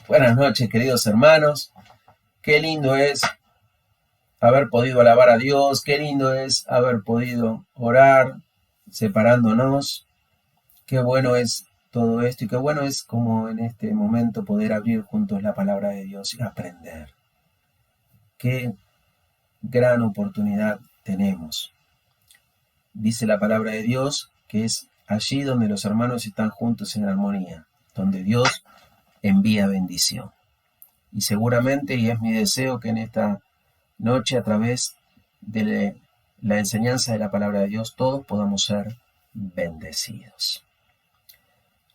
Buenas noches, queridos hermanos. Qué lindo es haber podido alabar a Dios, qué lindo es haber podido orar separándonos. Qué bueno es todo esto y qué bueno es como en este momento poder abrir juntos la palabra de Dios y aprender. Qué gran oportunidad tenemos. Dice la palabra de Dios que es allí donde los hermanos están juntos en armonía, donde Dios envía bendición. Y seguramente, y es mi deseo, que en esta noche, a través de la enseñanza de la palabra de Dios, todos podamos ser bendecidos.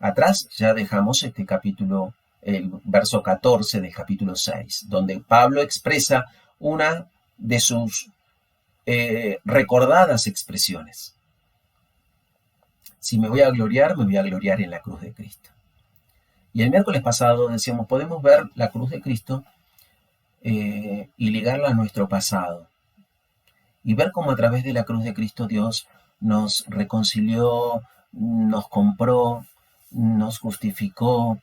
Atrás ya dejamos este capítulo, el verso 14 del capítulo 6, donde Pablo expresa una de sus recordadas expresiones. Si me voy a gloriar, me voy a gloriar en la cruz de Cristo. Y el miércoles pasado decíamos, podemos ver la cruz de Cristo y ligarla a nuestro pasado. Y ver cómo a través de la cruz de Cristo Dios nos reconcilió, nos compró, nos justificó.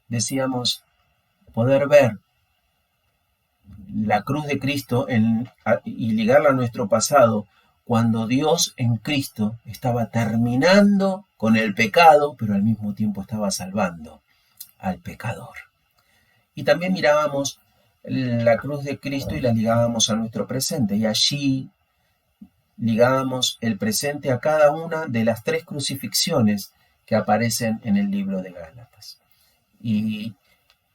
Decíamos, poder ver la cruz de Cristo y ligarla a nuestro pasado, cuando Dios en Cristo estaba terminando con el pecado, pero al mismo tiempo estaba salvando al pecador. Y también mirábamos la cruz de Cristo y la ligábamos a nuestro presente, y allí ligábamos el presente a cada una de las 3 crucifixiones que aparecen en el libro de Gálatas. Y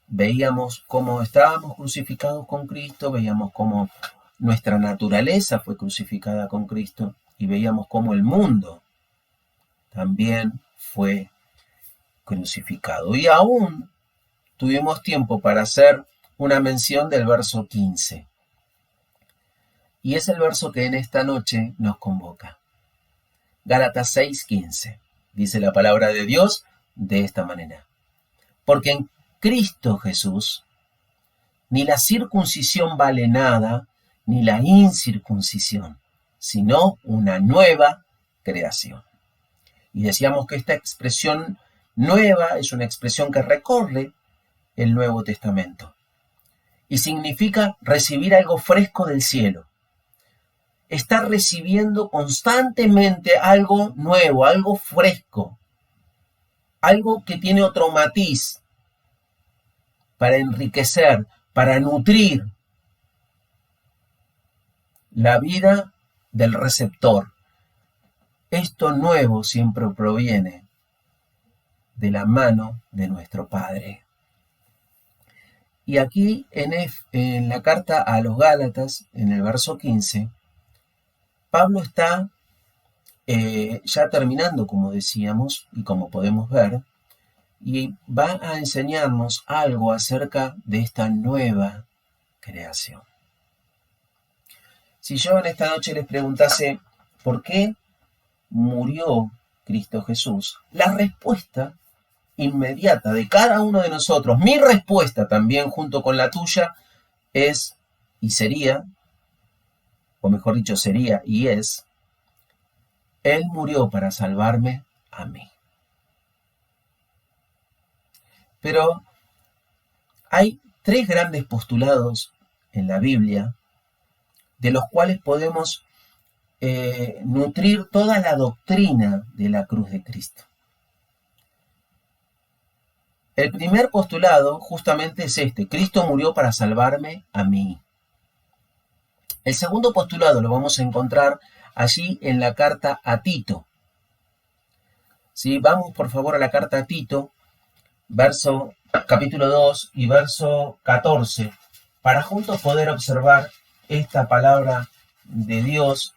veíamos cómo estábamos crucificados con Cristo, veíamos cómo nuestra naturaleza fue crucificada con Cristo, y veíamos cómo el mundo también fue crucificado. Y aún tuvimos tiempo para hacer una mención del verso 15. Y es el verso que en esta noche nos convoca. Gálatas 6:15. Dice la palabra de Dios de esta manera. Porque en Cristo Jesús ni la circuncisión vale nada, ni la incircuncisión, sino una nueva creación. Y decíamos que esta expresión nueva es una expresión que recorre el Nuevo Testamento. Y significa recibir algo fresco del cielo. Estar recibiendo constantemente algo nuevo, algo fresco, algo que tiene otro matiz para enriquecer, para nutrir la vida del receptor. Esto nuevo siempre proviene de la mano de nuestro Padre. Y aquí en la carta a los Gálatas, en el verso 15, Pablo está ya terminando, como decíamos, y como podemos ver, y va a enseñarnos algo acerca de esta nueva creación. Si yo en esta noche les preguntase, ¿por qué murió Cristo Jesús? La respuesta inmediata de cada uno de nosotros, mi respuesta también junto con la tuya, es y sería, o mejor dicho sería y es, Él murió para salvarme a mí. Pero hay 3 grandes postulados en la Biblia de los cuales podemos nutrir toda la doctrina de la cruz de Cristo. El primer postulado justamente es este: Cristo murió para salvarme a mí. El segundo postulado lo vamos a encontrar allí en la carta a Tito. ¿Sí? Vamos por favor a la carta a Tito, capítulo 2 y verso 14, para juntos poder observar esta palabra de Dios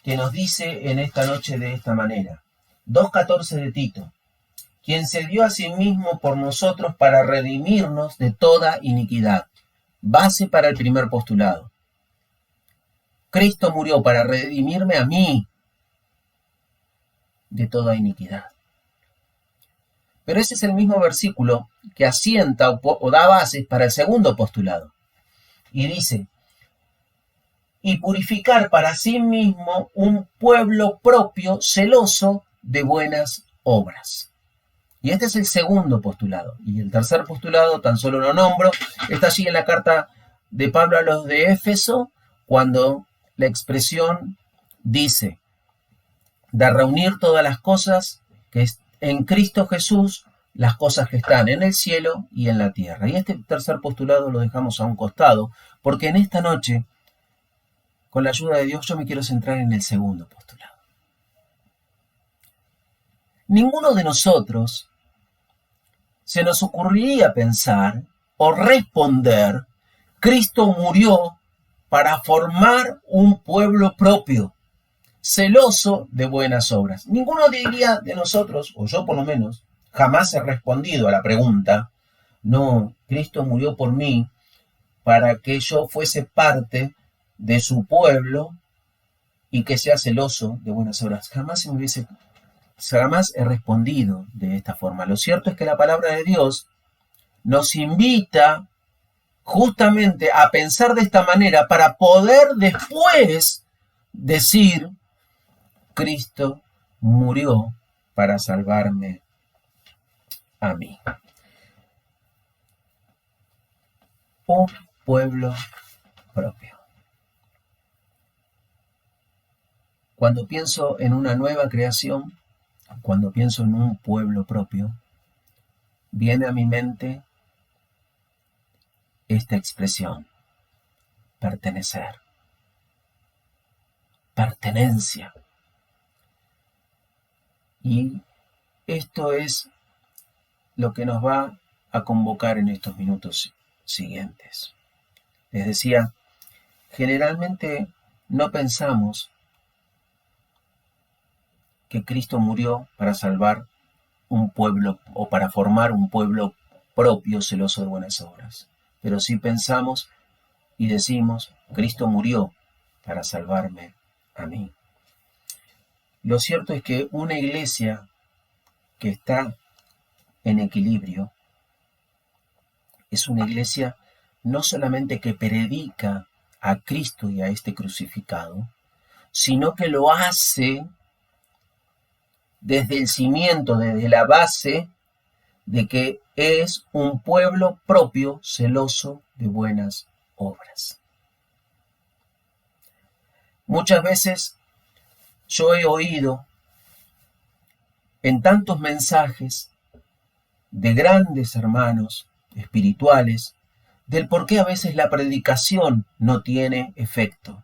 que nos dice en esta noche de esta manera. 2:14 de Tito. Quien se dio a sí mismo por nosotros para redimirnos de toda iniquidad. Base para el primer postulado. Cristo murió para redimirme a mí de toda iniquidad. Pero ese es el mismo versículo que asienta o da bases para el segundo postulado. Y dice, y purificar para sí mismo un pueblo propio celoso de buenas obras. Y este es el segundo postulado. Y el tercer postulado, tan solo lo nombro, está allí en la carta de Pablo a los de Éfeso, cuando la expresión dice, de reunir todas las cosas que es en Cristo Jesús, las cosas que están en el cielo y en la tierra. Y este tercer postulado lo dejamos a un costado, porque en esta noche, con la ayuda de Dios, yo me quiero centrar en el segundo postulado. Ninguno de nosotros se nos ocurriría pensar o responder, Cristo murió para formar un pueblo propio, celoso de buenas obras. Ninguno diría de nosotros, o yo por lo menos, jamás he respondido a la pregunta, no, Cristo murió por mí para que yo fuese parte de su pueblo y que sea celoso de buenas obras. Jamás he respondido de esta forma. Lo cierto es que la palabra de Dios nos invita justamente a pensar de esta manera para poder después decir, Cristo murió para salvarme a mí. Un pueblo propio. Cuando pienso en una nueva creación, cuando pienso en un pueblo propio, viene a mi mente esta expresión, pertenecer, pertenencia. Y esto es lo que nos va a convocar en estos minutos siguientes. Les decía, generalmente no pensamos que Cristo murió para salvar un pueblo o para formar un pueblo propio celoso de buenas obras. Pero sí pensamos y decimos, Cristo murió para salvarme a mí. Lo cierto es que una iglesia que está en equilibrio es una iglesia no solamente que predica a Cristo y a este crucificado, sino que lo hace desde el cimiento, desde la base de que es un pueblo propio celoso de buenas obras. Muchas veces yo he oído en tantos mensajes de grandes hermanos espirituales del por qué a veces la predicación no tiene efecto.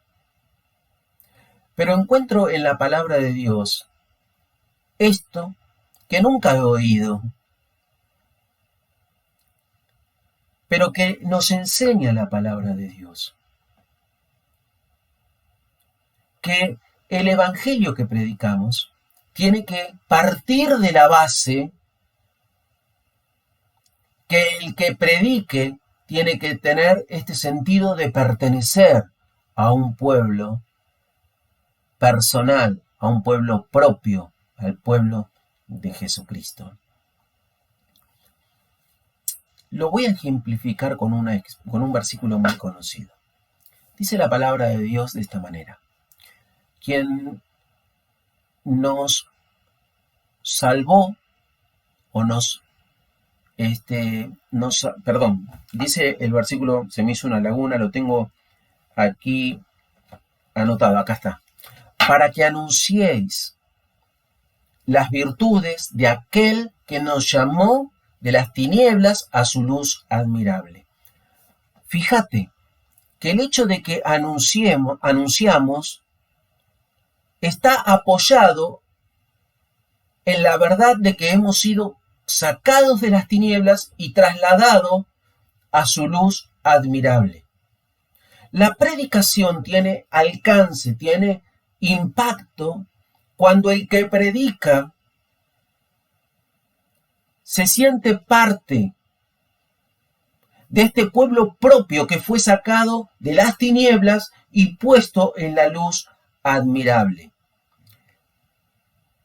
Pero encuentro en la palabra de Dios esto que nunca he oído, pero que nos enseña la palabra de Dios. Que el evangelio que predicamos tiene que partir de la base que el que predique tiene que tener este sentido de pertenecer a un pueblo personal, a un pueblo propio, al pueblo de Jesucristo. Lo voy a ejemplificar con un versículo muy conocido. Dice la palabra de Dios de esta manera. Quien nos salvó o dice el versículo, se me hizo una laguna, lo tengo aquí anotado, acá está. Para que anunciéis las virtudes de aquel que nos llamó de las tinieblas a su luz admirable. Fíjate que el hecho de que anunciamos está apoyado en la verdad de que hemos sido sacados de las tinieblas y trasladados a su luz admirable. La predicación tiene alcance, tiene impacto cuando el que predica se siente parte de este pueblo propio que fue sacado de las tinieblas y puesto en la luz admirable.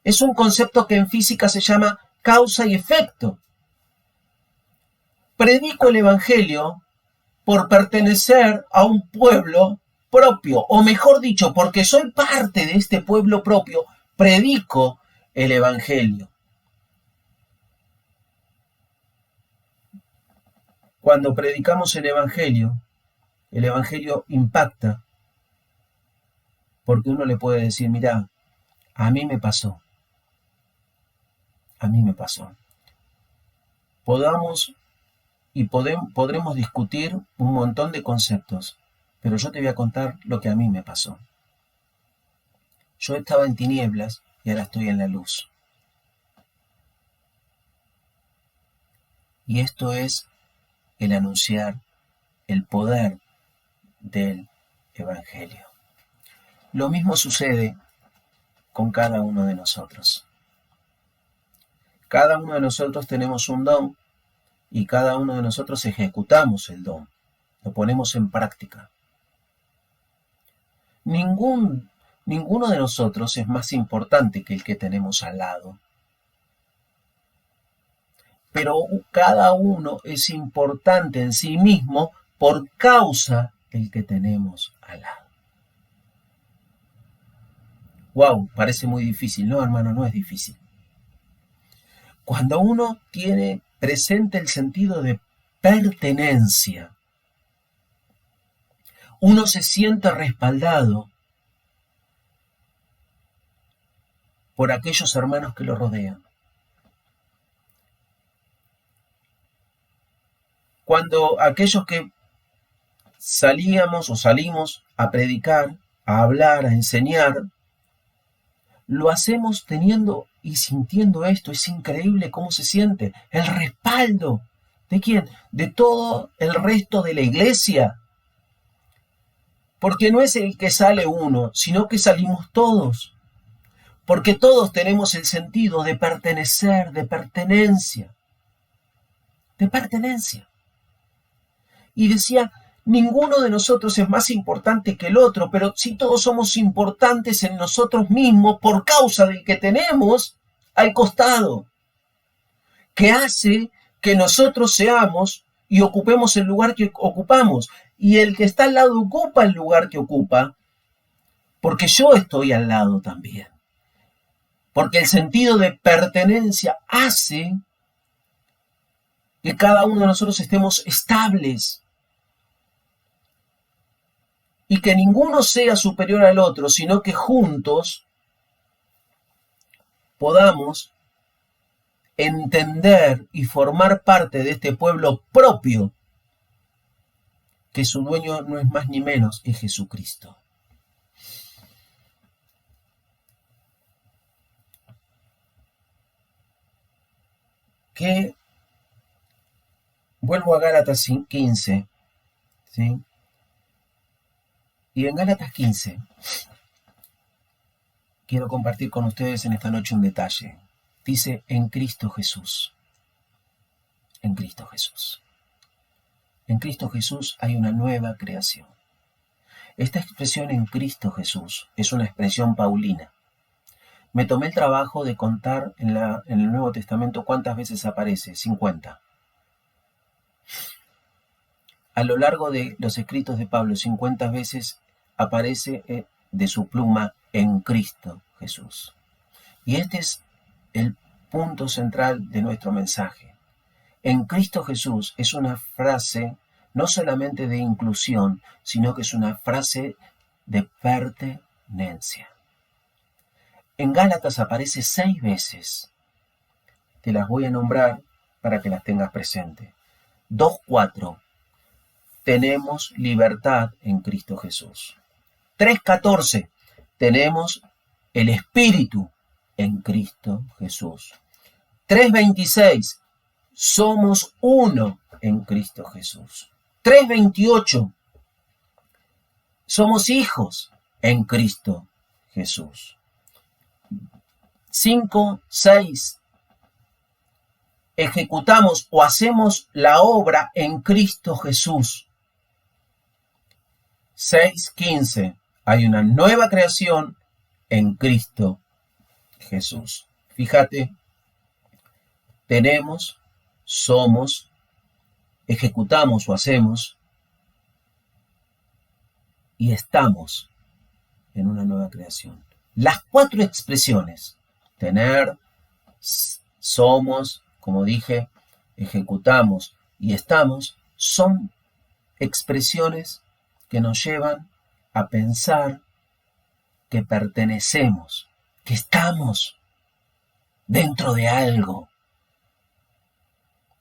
Es un concepto que en física se llama causa y efecto. Predico el evangelio por pertenecer a un pueblo propio, o mejor dicho, porque soy parte de este pueblo propio, predico el evangelio. Cuando predicamos el Evangelio impacta, porque uno le puede decir, mira, a mí me pasó. Podremos discutir un montón de conceptos, pero yo te voy a contar lo que a mí me pasó. Yo estaba en tinieblas y ahora estoy en la luz. Y esto es el anunciar el poder del Evangelio. Lo mismo sucede con cada uno de nosotros. Cada uno de nosotros tenemos un don y cada uno de nosotros ejecutamos el don, lo ponemos en práctica. Ninguno de nosotros es más importante que el que tenemos al lado. Pero cada uno es importante en sí mismo por causa del que tenemos al lado. Wow, parece muy difícil. No, hermano, no es difícil. Cuando uno tiene presente el sentido de pertenencia, uno se siente respaldado por aquellos hermanos que lo rodean. Cuando aquellos que salimos a predicar, a hablar, a enseñar, lo hacemos teniendo y sintiendo esto. Es increíble cómo se siente el respaldo. ¿De quién? De todo el resto de la iglesia. Porque no es el que sale uno, sino que salimos todos. Porque todos tenemos el sentido de pertenecer, de pertenencia. De pertenencia. Y decía, ninguno de nosotros es más importante que el otro, pero sí todos somos importantes en nosotros mismos por causa del que tenemos al costado, que hace que nosotros seamos y ocupemos el lugar que ocupamos. Y el que está al lado ocupa el lugar que ocupa, porque yo estoy al lado también. Porque el sentido de pertenencia hace que cada uno de nosotros estemos estables. Y que ninguno sea superior al otro, sino que juntos podamos entender y formar parte de este pueblo propio, que su dueño no es más ni menos que Jesucristo. Que vuelvo a Gálatas 15, ¿sí? Y en Gálatas 15 quiero compartir con ustedes en esta noche un detalle. Dice, en Cristo Jesús. En Cristo Jesús. En Cristo Jesús hay una nueva creación. Esta expresión en Cristo Jesús es una expresión paulina. Me tomé el trabajo de contar en el Nuevo Testamento cuántas veces aparece. 50. A lo largo de los escritos de Pablo, 50 veces aparece de su pluma en Cristo Jesús. Y este es el punto central de nuestro mensaje. En Cristo Jesús es una frase no solamente de inclusión, sino que es una frase de pertenencia. En Gálatas aparece 6 veces. Te las voy a nombrar para que las tengas presente. 2:4. Tenemos libertad en Cristo Jesús. 3:14. Tenemos el Espíritu en Cristo Jesús. 3:26. Somos uno en Cristo Jesús. 3:28. Somos hijos en Cristo Jesús. 5:6. Ejecutamos o hacemos la obra en Cristo Jesús. 6:15. Hay una nueva creación en Cristo Jesús. Fíjate, tenemos, somos, ejecutamos o hacemos y estamos en una nueva creación. Las 4 expresiones, tener, somos, como dije, ejecutamos y estamos, son expresiones que nos llevan a pensar que pertenecemos, que estamos dentro de algo.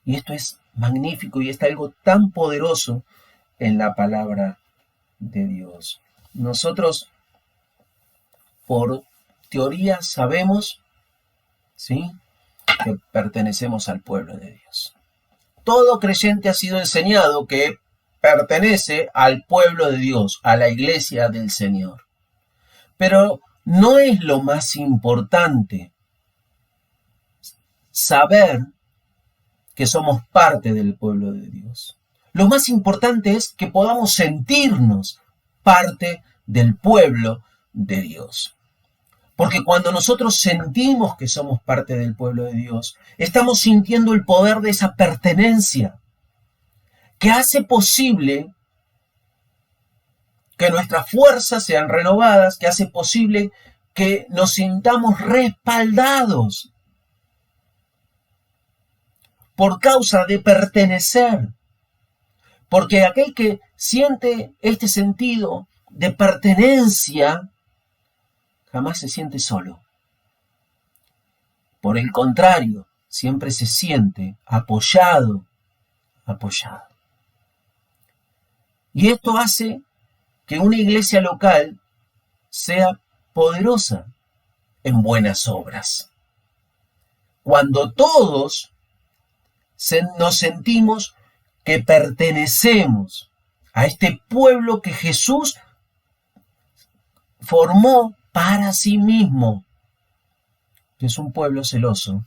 Y esto es magnífico y es algo tan poderoso en la palabra de Dios. Nosotros, por teoría, sabemos, ¿sí?, que pertenecemos al pueblo de Dios. Todo creyente ha sido enseñado que pertenece al pueblo de Dios, a la iglesia del Señor. Pero no es lo más importante saber que somos parte del pueblo de Dios. Lo más importante es que podamos sentirnos parte del pueblo de Dios. Porque cuando nosotros sentimos que somos parte del pueblo de Dios, estamos sintiendo el poder de esa pertenencia que hace posible que nuestras fuerzas sean renovadas, que hace posible que nos sintamos respaldados por causa de pertenecer. Porque aquel que siente este sentido de pertenencia jamás se siente solo. Por el contrario, siempre se siente apoyado. Y esto hace que una iglesia local sea poderosa en buenas obras. Cuando todos nos sentimos que pertenecemos a este pueblo que Jesús formó para sí mismo, que es un pueblo celoso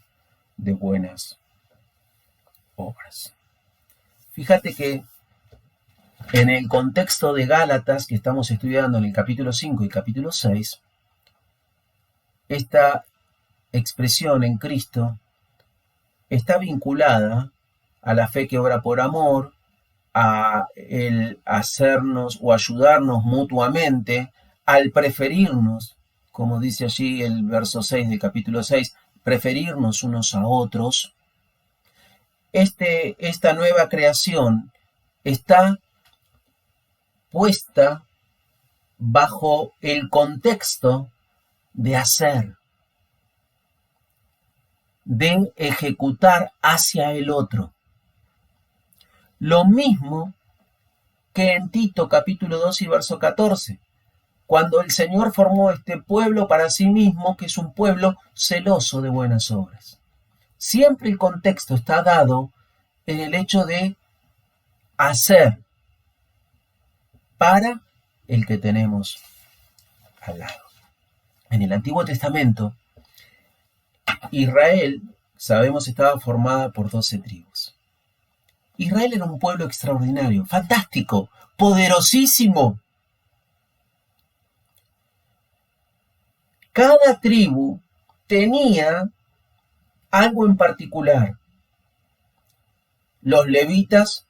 de buenas obras. Fíjate que en el contexto de Gálatas que estamos estudiando en el capítulo 5 y capítulo 6, esta expresión en Cristo está vinculada a la fe que obra por amor, a el hacernos o ayudarnos mutuamente, al preferirnos, como dice allí el verso 6 del capítulo 6, preferirnos unos a otros. Esta nueva creación está puesta bajo el contexto de hacer, de ejecutar hacia el otro. Lo mismo que en Tito capítulo 2 y verso 14, cuando el Señor formó este pueblo para sí mismo, que es un pueblo celoso de buenas obras. Siempre el contexto está dado en el hecho de hacer para el que tenemos al lado. En el Antiguo Testamento, Israel, sabemos, estaba formada por 12 tribus. Israel era un pueblo extraordinario, fantástico, poderosísimo. Cada tribu tenía algo en particular. Los levitas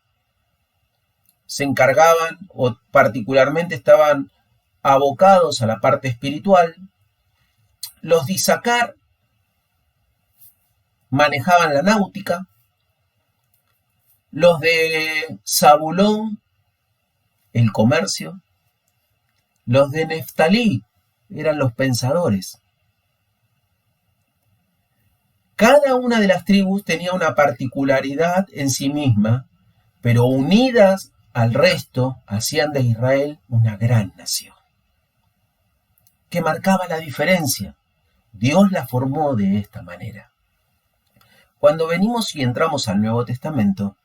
se encargaban o particularmente estaban abocados a la parte espiritual. Los de Isaacar manejaban la náutica. Los de Zabulón, el comercio. Los de Neftalí eran los pensadores. Cada una de las tribus tenía una particularidad en sí misma, pero unidas al resto hacían de Israel una gran nación, que marcaba la diferencia. Dios la formó de esta manera. Cuando venimos y entramos al Nuevo Testamento,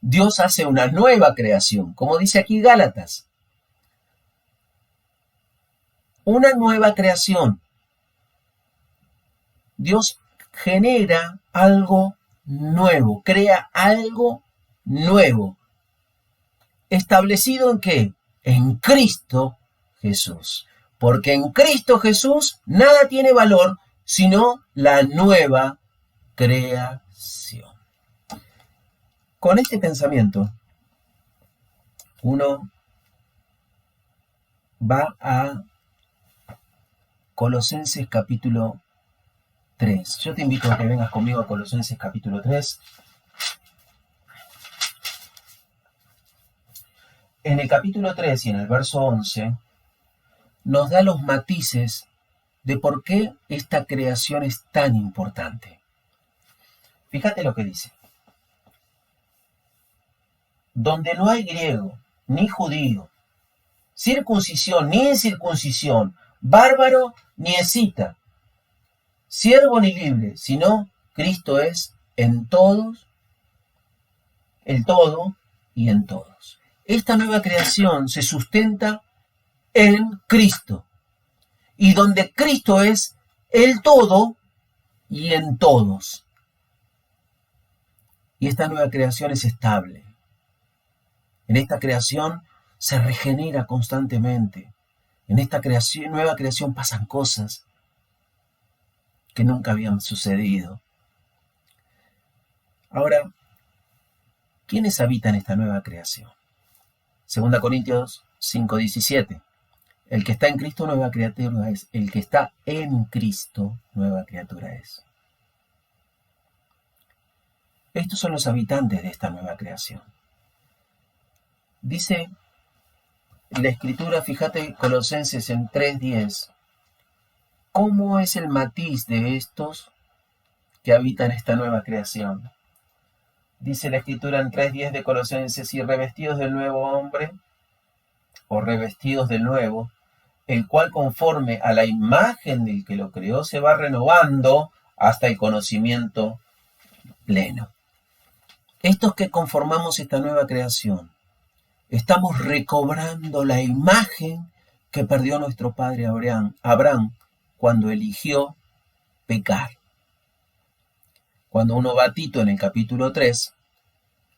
Dios hace una nueva creación, como dice aquí Gálatas. Una nueva creación. Dios genera algo nuevo, crea algo nuevo. ¿Establecido en qué? En Cristo Jesús. Porque en Cristo Jesús nada tiene valor sino la nueva creación. Con este pensamiento, uno va a Colosenses capítulo 3. Yo te invito a que vengas conmigo a Colosenses capítulo 3. En el capítulo 3 y en el verso 11 nos da los matices de por qué esta creación es tan importante. Fíjate lo que dice. Donde no hay griego, ni judío, circuncisión, ni incircuncisión, bárbaro, ni escita, siervo ni libre, sino Cristo es en todos, el todo y en todos. Esta nueva creación se sustenta en Cristo. Y donde Cristo es el todo y en todos. Y esta nueva creación es estable. En esta creación se regenera constantemente. En esta nueva creación pasan cosas que nunca habían sucedido. Ahora, ¿quiénes habitan esta nueva creación? 2 Corintios 5:17. El que está en Cristo, nueva criatura es. El que está en Cristo, nueva criatura es. Estos son los habitantes de esta nueva creación. Dice la Escritura, fíjate, Colosenses en 3:10, ¿cómo es el matiz de estos que habitan esta nueva creación? Dice la Escritura en 3:10 de Colosenses, y revestidos del nuevo hombre, o revestidos del nuevo, el cual conforme a la imagen del que lo creó se va renovando hasta el conocimiento pleno. Estos que conformamos esta nueva creación, estamos recobrando la imagen que perdió nuestro padre Abraham cuando eligió pecar. Cuando uno va a Tito en el capítulo 3,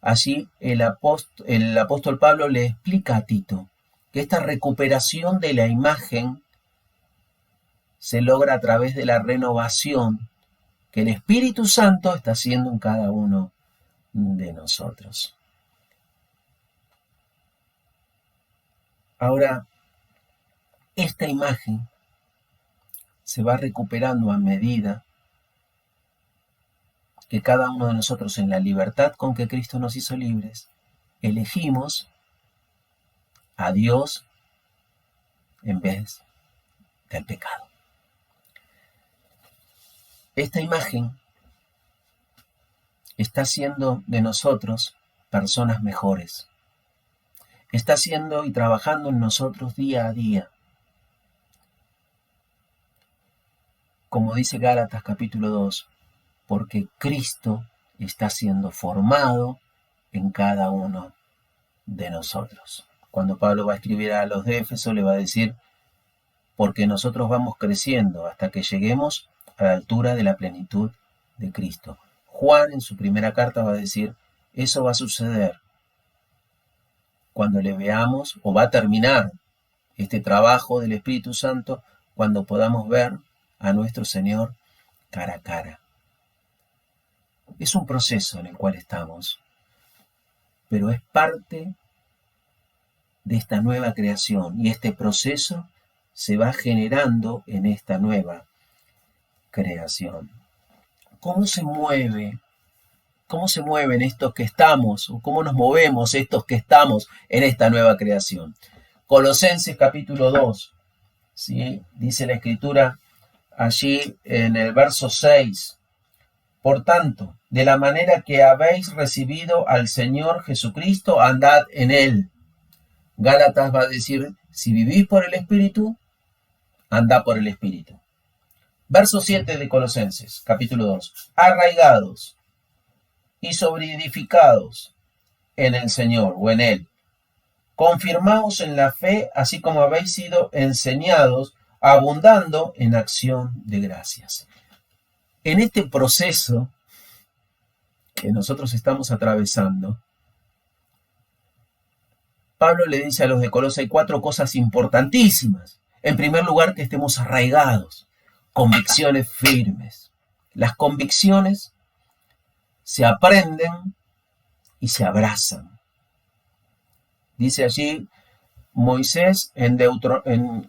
allí el apóstol Pablo le explica a Tito que esta recuperación de la imagen se logra a través de la renovación que el Espíritu Santo está haciendo en cada uno de nosotros. Ahora, esta imagen se va recuperando a medida que cada uno de nosotros, en la libertad con que Cristo nos hizo libres, elegimos a Dios en vez del pecado. Esta imagen está haciendo de nosotros personas mejores. Está haciendo y trabajando en nosotros día a día. Como dice Gálatas capítulo 2, porque Cristo está siendo formado en cada uno de nosotros. Cuando Pablo va a escribir a los de Éfeso, le va a decir, porque nosotros vamos creciendo hasta que lleguemos a la altura de la plenitud de Cristo. Juan en su primera carta va a decir, eso va a suceder cuando le veamos, o va a terminar este trabajo del Espíritu Santo, cuando podamos ver a nuestro Señor cara a cara. Es un proceso en el cual estamos, pero es parte de esta nueva creación, y este proceso se va generando en esta nueva creación. ¿Cómo se mueve? ¿Cómo se mueven estos que estamos? ¿O cómo nos movemos estos que estamos en esta nueva creación? Colosenses capítulo 2, ¿sí? Dice la Escritura allí en el verso 6, por tanto, de la manera que habéis recibido al Señor Jesucristo, andad en él. Gálatas va a decir, si vivís por el Espíritu, andad por el Espíritu. Verso 7 de Colosenses, capítulo 2. Arraigados y sobreedificados en el Señor o en Él. Confirmaos en la fe, así como habéis sido enseñados, abundando en acción de gracias. En este proceso que nosotros estamos atravesando, Pablo le dice a los de Colosas 4 cosas importantísimas. En primer lugar, que estemos arraigados, convicciones firmes. Las convicciones se aprenden y se abrazan. Dice allí Moisés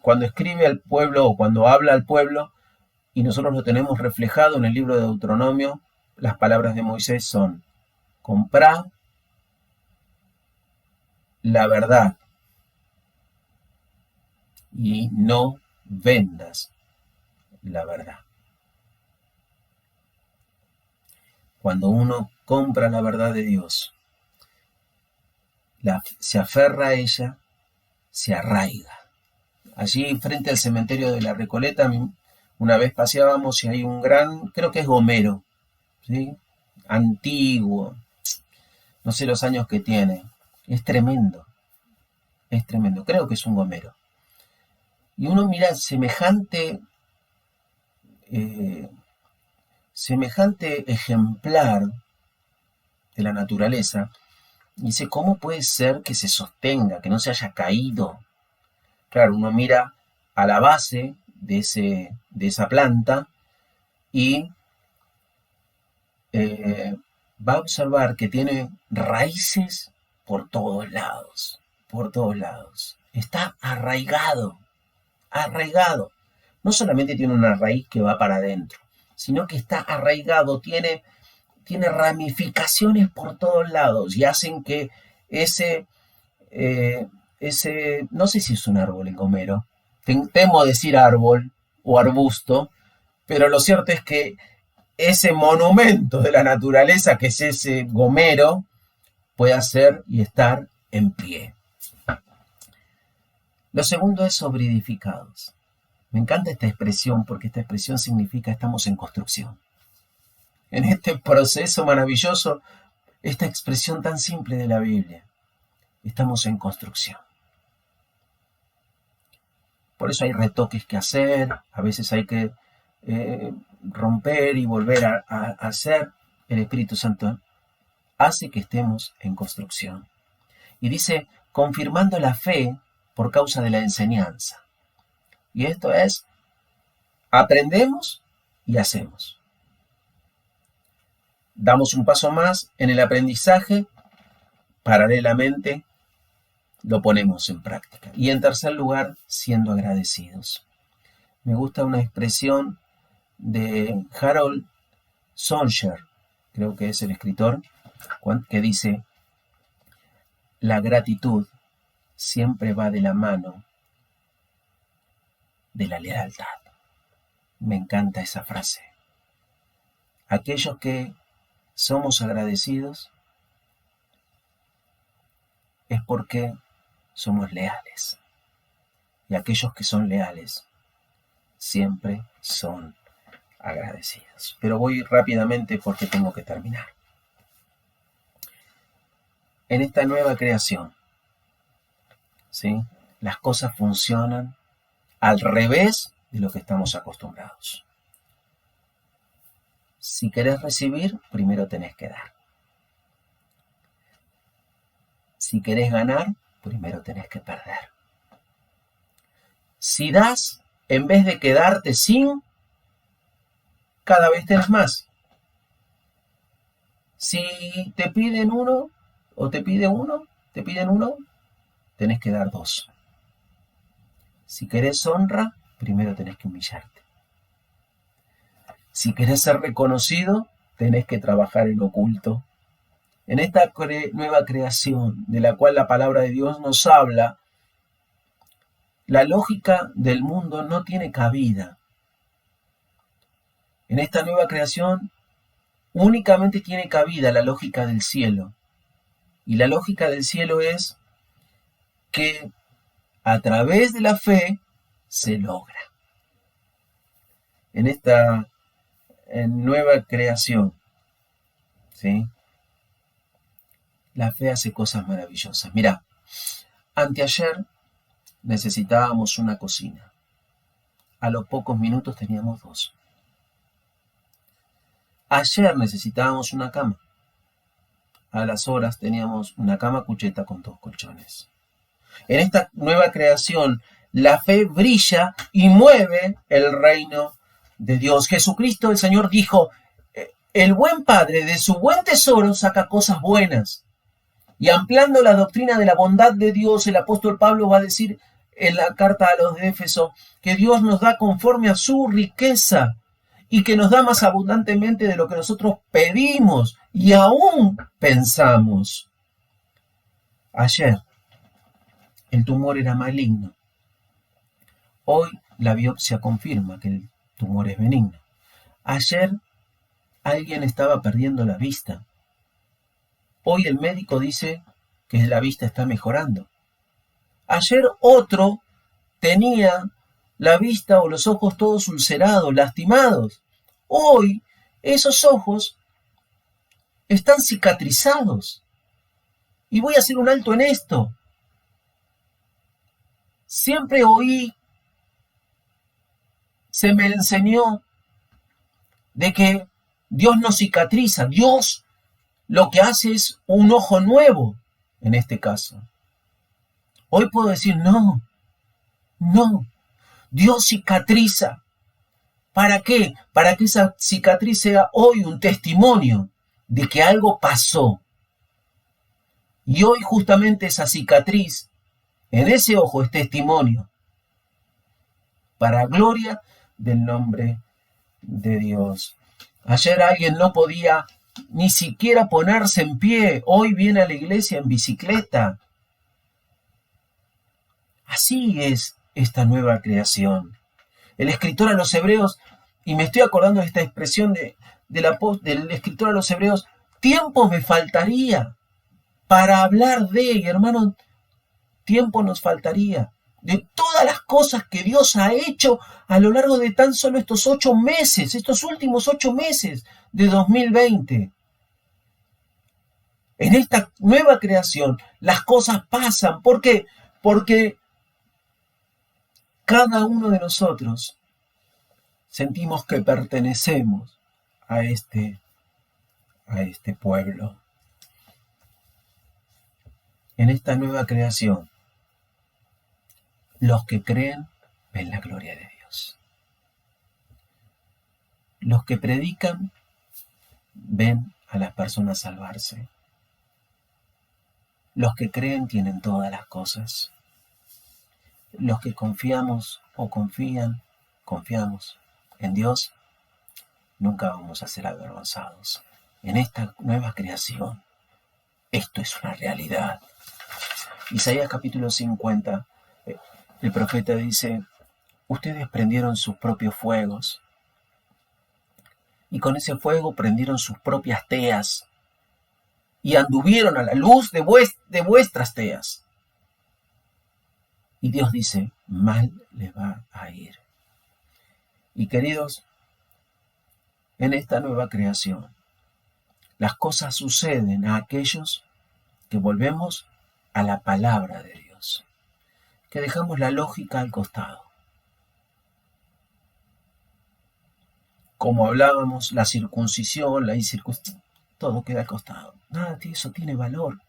cuando escribe al pueblo o cuando habla al pueblo, y nosotros lo tenemos reflejado en el libro de Deuteronomio, las palabras de Moisés son: comprad la verdad y no vendas la verdad. Cuando uno compra la verdad de Dios, se aferra a ella, se arraiga. Allí frente al cementerio de la Recoleta, una vez paseábamos y hay un gran, creo que es Gomero, ¿sí? Antiguo, no sé los años que tiene, es tremendo, creo que es un Gomero. Y uno mira semejante ejemplar de la naturaleza, y dice, ¿cómo puede ser que se sostenga, que no se haya caído? Claro, uno mira a la base de esa planta y va a observar que tiene raíces por todos lados, por todos lados. Está arraigado. No solamente tiene una raíz que va para adentro, sino que está arraigado, tiene ramificaciones por todos lados y hacen que no sé si es un árbol en Gomero, temo decir árbol o arbusto, pero lo cierto es que ese monumento de la naturaleza que es ese Gomero puede ser y estar en pie. Lo segundo es sobreedificados. Me encanta esta expresión porque esta expresión significa estamos en construcción. En este proceso maravilloso, esta expresión tan simple de la Biblia, estamos en construcción. Por eso hay retoques que hacer, a veces hay que romper y volver a hacer. El Espíritu Santo hace que estemos en construcción. Y dice, confirmando la fe por causa de la enseñanza. Y esto es, aprendemos y hacemos. Damos un paso más en el aprendizaje, paralelamente lo ponemos en práctica. Y en tercer lugar, siendo agradecidos. Me gusta una expresión de Harold Sonshare, creo que es el escritor, que dice, la gratitud siempre va de la mano de la lealtad. Me encanta esa frase. Aquellos que somos agradecidos es porque somos leales. Y aquellos que son leales siempre son agradecidos. Pero voy rápidamente porque tengo que terminar. En esta nueva creación, ¿sí?, las cosas funcionan al revés de lo que estamos acostumbrados. Si querés recibir, primero tenés que dar. Si querés ganar, primero tenés que perder. Si das, en vez de quedarte sin, cada vez tenés más. Si te piden uno, o te piden uno, tenés que dar dos. Si querés honra, primero tenés que humillarte. Si querés ser reconocido, tenés que trabajar en oculto. En esta nueva creación de la cual la palabra de Dios nos habla, la lógica del mundo no tiene cabida. En esta nueva creación únicamente tiene cabida la lógica del cielo. Y la lógica del cielo es que a través de la fe se logra. En esta nueva creación, ¿sí?, la fe hace cosas maravillosas. Mirá, anteayer necesitábamos una cocina. A los pocos minutos teníamos dos. Ayer necesitábamos una cama. A las horas teníamos una cama cucheta con 2 colchones. En esta nueva creación, la fe brilla y mueve el reino de Dios. Jesucristo, el Señor, dijo, el buen padre de su buen tesoro saca cosas buenas. Y ampliando la doctrina de la bondad de Dios, el apóstol Pablo va a decir en la carta a los de Éfeso que Dios nos da conforme a su riqueza y que nos da más abundantemente de lo que nosotros pedimos y aún pensamos. Ayer el tumor era maligno. Hoy la biopsia confirma que el tumor es benigno. Ayer alguien estaba perdiendo la vista. Hoy el médico dice que la vista está mejorando. Ayer otro tenía la vista o los ojos todos ulcerados, lastimados. Hoy esos ojos están cicatrizados. Y voy a hacer un alto en esto. Siempre se me enseñó de que Dios no cicatriza. Dios lo que hace es un ojo nuevo, en este caso. Hoy puedo decir, no. Dios cicatriza. ¿Para qué? Para que esa cicatriz sea hoy un testimonio de que algo pasó. Y hoy justamente esa cicatriz en ese ojo es testimonio para gloria del nombre de Dios. Ayer alguien no podía ni siquiera ponerse en pie. Hoy viene a la iglesia en bicicleta. Así es esta nueva creación. El escritor a los Hebreos, y me estoy acordando de esta expresión del escritor a los Hebreos, tiempo me faltaría para hablar y hermano, tiempo nos faltaría de todas las cosas que Dios ha hecho a lo largo de tan solo estos 8 meses, estos últimos 8 meses de 2020. En esta nueva creación las cosas pasan. ¿Por qué? Porque cada uno de nosotros sentimos que pertenecemos a este pueblo. En esta nueva creación, los que creen ven la gloria de Dios. Los que predican ven a las personas salvarse. Los que creen tienen todas las cosas. Los que confiamos en Dios, nunca vamos a ser avergonzados. En esta nueva creación, esto es una realidad. Isaías capítulo 50, el profeta dice, ustedes prendieron sus propios fuegos y con ese fuego prendieron sus propias teas y anduvieron a la luz de vuestras teas. Y Dios dice, mal les va a ir. Y queridos, en esta nueva creación, las cosas suceden a aquellos que volvemos a la palabra de Dios, que dejamos la lógica al costado. Como hablábamos, la circuncisión, la incircuncisión, todo queda al costado. Nada de eso tiene valor.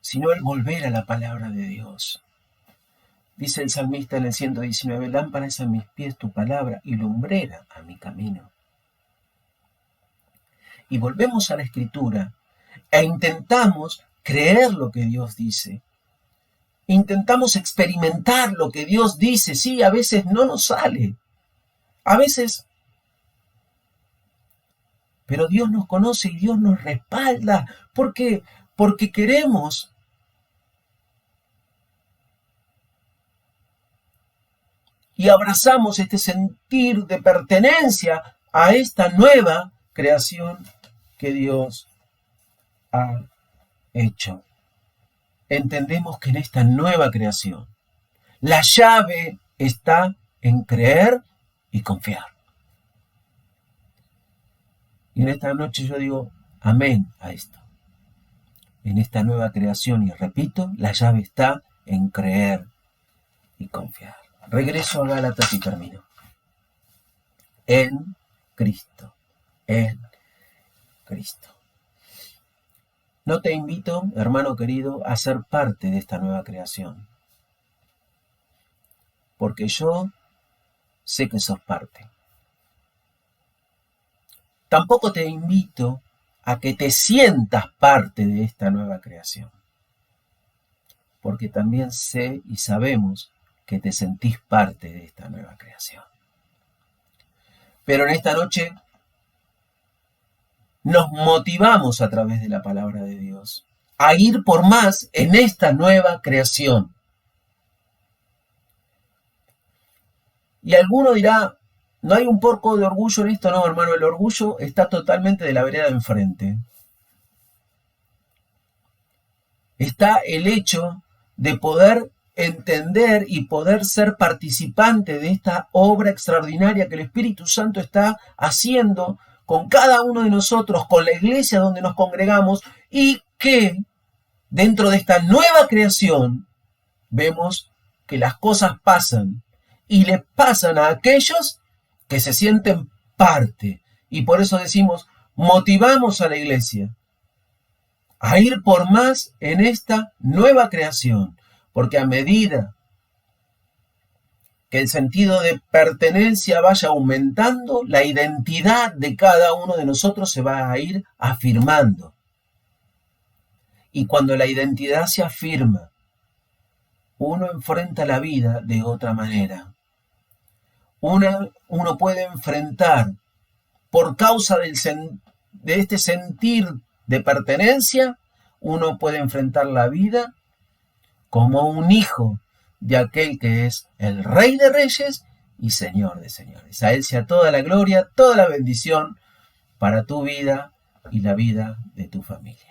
Sino el volver a la palabra de Dios. Dice el salmista en el 119, lámpara es a mis pies tu palabra y lumbrera a mi camino. Y volvemos a la Escritura e intentamos creer lo que Dios dice. Intentamos experimentar lo que Dios dice. Sí, a veces no nos sale. A veces. Pero Dios nos conoce y Dios nos respalda. ¿Por qué? Porque queremos y abrazamos este sentir de pertenencia a esta nueva creación que Dios ha hecho. Entendemos que en esta nueva creación la llave está en creer y confiar. Y en esta noche yo digo amén a esto. En esta nueva creación, y repito, la llave está en creer y confiar. Regreso a Gálatas y termino. En Cristo. En Cristo. No te invito, hermano querido, a ser parte de esta nueva creación. Porque yo sé que sos parte. Tampoco te invito a que te sientas parte de esta nueva creación. Porque también sé y sabemos que te sentís parte de esta nueva creación. Pero en esta noche nos motivamos a través de la palabra de Dios a ir por más en esta nueva creación. Y alguno dirá, ¿no hay un poco de orgullo en esto? No, hermano, el orgullo está totalmente de la vereda de enfrente. Está el hecho de poder entender y poder ser participante de esta obra extraordinaria que el Espíritu Santo está haciendo con cada uno de nosotros, con la iglesia donde nos congregamos, y que dentro de esta nueva creación vemos que las cosas pasan y le pasan a aquellos que se sienten parte. Y por eso decimos, motivamos a la iglesia a ir por más en esta nueva creación, porque a medida que el sentido de pertenencia vaya aumentando, la identidad de cada uno de nosotros se va a ir afirmando. Y cuando la identidad se afirma, uno enfrenta la vida de otra manera. Uno puede enfrentar, por causa de este sentir de pertenencia, uno puede enfrentar la vida como un hijo de aquel que es el Rey de Reyes y Señor de Señores. A Él sea toda la gloria, toda la bendición para tu vida y la vida de tu familia.